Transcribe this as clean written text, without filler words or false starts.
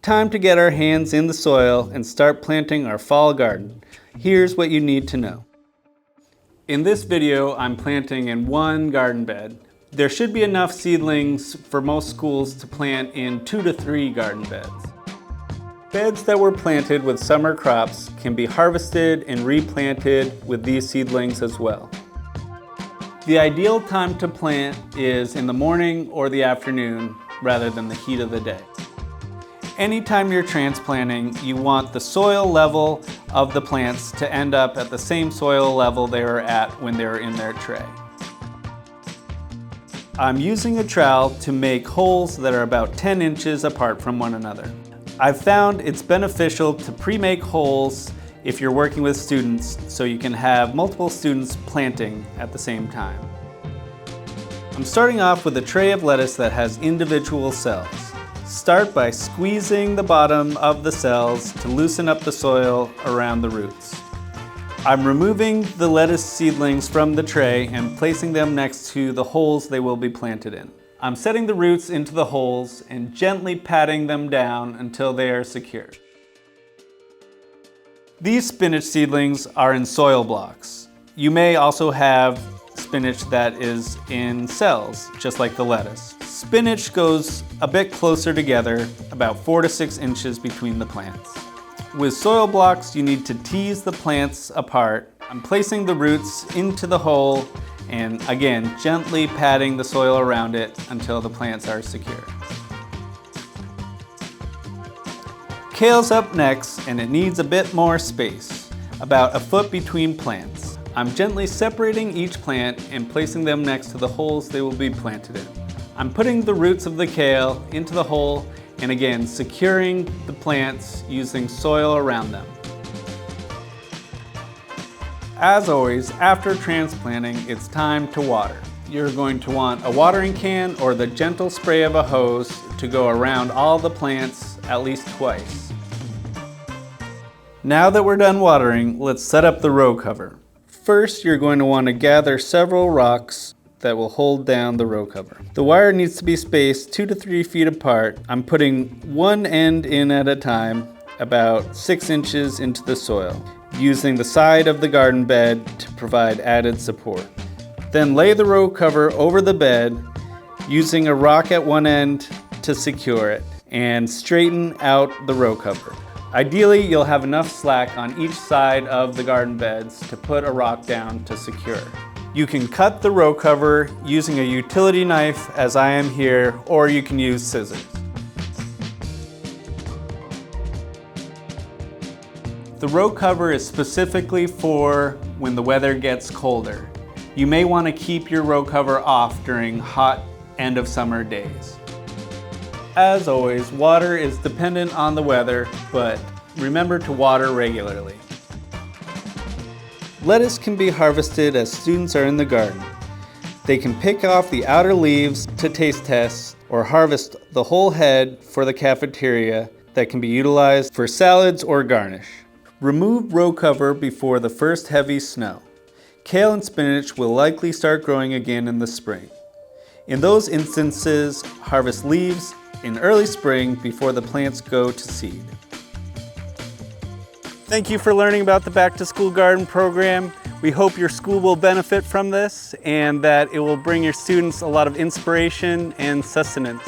Time to get our hands in the soil and start planting our fall garden. Here's what you need to know. In this video, I'm planting in one garden bed. There should be enough seedlings for most schools to plant in 2 to 3 garden beds. Beds that were planted with summer crops can be harvested and replanted with these seedlings as well. The ideal time to plant is in the morning or the afternoon rather than the heat of the day. Anytime you're transplanting, you want the soil level of the plants to end up at the same soil level they were at when they were in their tray. I'm using a trowel to make holes that are about 10 inches apart from one another. I've found it's beneficial to pre-make holes if you're working with students so you can have multiple students planting at the same time. I'm starting off with a tray of lettuce that has individual cells. Start by squeezing the bottom of the cells to loosen up the soil around the roots. I'm removing the lettuce seedlings from the tray and placing them next to the holes they will be planted in. I'm setting the roots into the holes and gently patting them down until they are secure. These spinach seedlings are in soil blocks. You may also have spinach that is in cells, just like the lettuce. Spinach goes a bit closer together, about 4 to 6 inches between the plants. With soil blocks, you need to tease the plants apart. I'm placing the roots into the hole and again, gently patting the soil around it until the plants are secure. Kale's up next and it needs a bit more space, about a foot between plants. I'm gently separating each plant and placing them next to the holes they will be planted in. I'm putting the roots of the kale into the hole and again securing the plants using soil around them. As always, after transplanting, it's time to water. You're going to want a watering can or the gentle spray of a hose to go around all the plants at least twice. Now that we're done watering, let's set up the row cover. First, you're going to want to gather several rocks that will hold down the row cover. The wire needs to be spaced 2 to 3 feet apart. I'm putting one end in at a time, about 6 inches into the soil, using the side of the garden bed to provide added support. Then lay the row cover over the bed, using a rock at one end to secure it, and straighten out the row cover. Ideally, you'll have enough slack on each side of the garden beds to put a rock down to secure. You can cut the row cover using a utility knife, as I am here, or you can use scissors. The row cover is specifically for when the weather gets colder. You may want to keep your row cover off during hot end of summer days. As always, water is dependent on the weather, but remember to water regularly. Lettuce can be harvested as students are in the garden. They can pick off the outer leaves to taste test or harvest the whole head for the cafeteria that can be utilized for salads or garnish. Remove row cover before the first heavy snow. Kale and spinach will likely start growing again in the spring. In those instances, harvest leaves in early spring before the plants go to seed. Thank you for learning about the Back to School Garden program. We hope your school will benefit from this and that it will bring your students a lot of inspiration and sustenance.